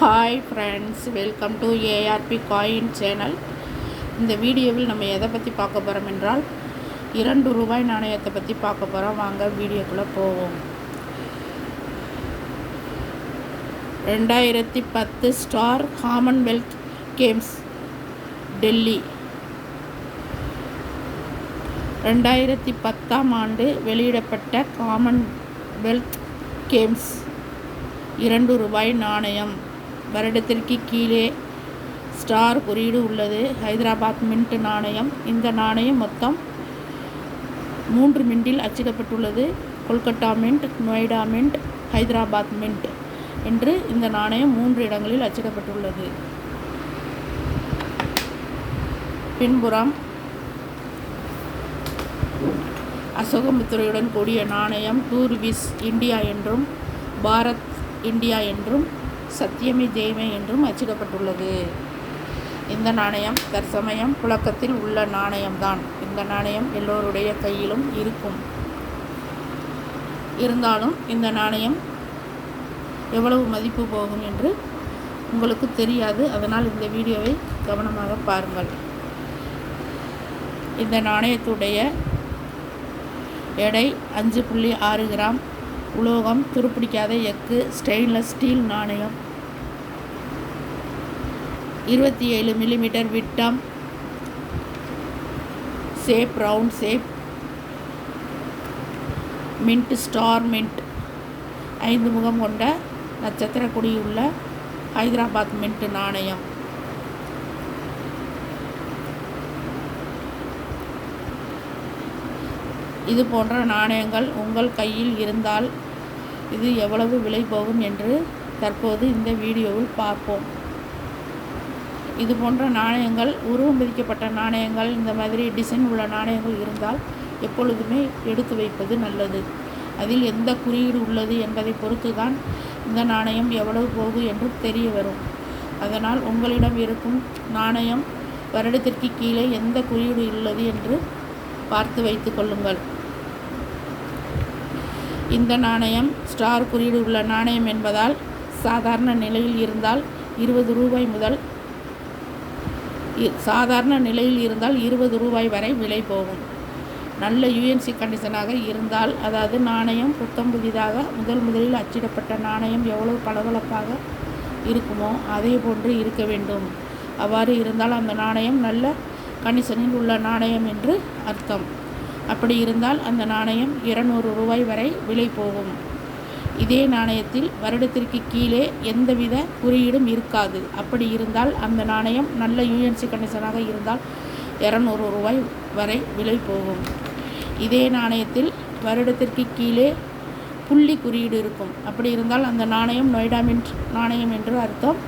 Hi friends, welcome to ARP coin channel. இந்த வீடியோவில் நம்ம எதை பற்றி பார்க்க போகிறோம் என்றால் ₹2 நாணயத்தை பற்றி பார்க்க போகிறோம். வாங்க வீடியோக்குள்ளே போவோம். 2010 ஸ்டார் காமன்வெல்த் கேம்ஸ் டெல்லி. 2010ஆம் ஆண்டு வெளியிடப்பட்ட காமன்வெல்த் கேம்ஸ் ₹2 நாணயம். வருடத்திற்கு கீழே ஸ்டார் குறியீடு உள்ளது. ஹைதராபாத் மின்ட் நாணயம். இந்த நாணயம் மொத்தம் 3 மின்ட்டில் அச்சிடப்பட்டுள்ளது. Kolkata mint, Noida mint, Hyderabad mint என்று இந்த நாணயம் 3 இடங்களில் அச்சிடப்பட்டுள்ளது. பின்புறம் அசோகமுத்திரையுடன் கூடிய நாணயம் டூர்விஸ் இந்தியா என்றும், பாரத் இந்தியா என்றும், சத்தியமே ஜெயமே என்றும் அச்சிடப்பட்டுள்ளது. இந்த நாணயம் தற்சமயம் புழக்கத்தில் உள்ள நாணயம்தான். இந்த நாணயம் எல்லோருடைய கையிலும் இருக்கும். இருந்தாலும் இந்த நாணயம் எவ்வளவு மதிப்பு போகும் என்று உங்களுக்கு தெரியாது. அதனால் இந்த வீடியோவை கவனமாக பாருங்கள். இந்த நாணயத்துடைய எடை 5.6 கிராம். உலோகம், துருப்பிடிக்காத எஃகு, ஸ்டெயின்லெஸ் ஸ்டீல் நாணயம். 27 மில்லிமீட்டர் விட்டம். Shape round shape. Mint star mint. 5 முகம் கொண்ட நட்சத்திர கொடியுள்ள ஹைதராபாத் மின்ட் நாணயம். இது போன்ற நாணயங்கள் உங்கள் கையில் இருந்தால் இது எவ்வளவு விலை போகும் என்று தற்போது இந்த வீடியோவில் பார்ப்போம். இது போன்ற நாணயங்கள், உருவம் பதிக்கப்பட்ட நாணயங்கள், இந்த மாதிரி டிசைன் உள்ள நாணயங்கள் இருந்தால் எப்பொழுதுமே எடுத்து வைப்பது நல்லது. அதில் எந்த குறியீடு உள்ளது என்பதை பொறுத்து தான் இந்த நாணயம் எவ்வளவு போகும் என்று தெரிய வரும். அதனால் உங்களிடம் இருக்கும் நாணயம் வருடத்திற்கு கீழே எந்த குறியீடு உள்ளது என்று பார்த்து வைத்து கொள்ளுங்கள். இந்த நாணயம் ஸ்டார் குறியீடு உள்ள நாணயம் என்பதால் சாதாரண நிலையில் இருந்தால் ₹20 முதல் ₹20 வரை விலை போகும். நல்ல யுஎன்சி கண்டிஷனாக இருந்தால், அதாவது நாணயம் புத்தம் புதிதாக முதலில் அச்சிடப்பட்ட நாணயம் எவ்வளவு பளபளப்பாக இருக்குமோ அதே போன்று இருக்க வேண்டும். அவ்வாறு இருந்தால் அந்த நாணயம் நல்ல கண்டிஷனில் உள்ள நாணயம் என்று அர்த்தம். அப்படி இருந்தால் அந்த நாணயம் ₹200 வரை விலை போகும். இதே நாணயத்தில் வருடத்திற்கு கீழே எந்தவித குறியீடும் இருக்காது. அப்படி இருந்தால் அந்த நாணயம் நல்ல யுஎன்சி கண்டிஷனாக இருந்தால் ₹200 வரை விலை போகும். இதே நாணயத்தில் வருடத்திற்கு கீழே புள்ளி குறியீடு இருக்கும். அப்படி இருந்தால் அந்த நாணயம் நொய்டா மின்ட் நாணயம் என்று அர்த்தம்.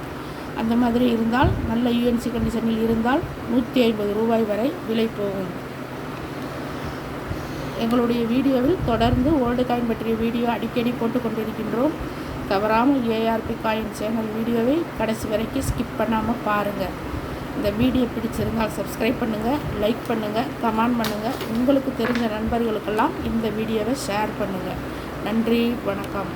அந்த மாதிரி இருந்தால், நல்ல யுஎன்சி கண்டிஷனில் இருந்தால் ₹150 வரை விலை போகும். எங்களுடைய வீடியோவில் தொடர்ந்து ஓல்டு காயின் பற்றிய வீடியோ அடிக்கடி போட்டு கொண்டிருக்கின்றோம். தவறாமல் ஏஆர்பி காயின் சேனல் வீடியோவை கடைசி வரைக்கும் ஸ்கிப் பண்ணாமல் பாருங்கள். இந்த வீடியோ பிடிச்சிருந்தால் சப்ஸ்கிரைப் பண்ணுங்கள், லைக் பண்ணுங்கள், கமெண்ட் பண்ணுங்கள். உங்களுக்கு தெரிஞ்ச நண்பர்களுக்கெல்லாம் இந்த வீடியோவை ஷேர் பண்ணுங்கள். நன்றி, வணக்கம்.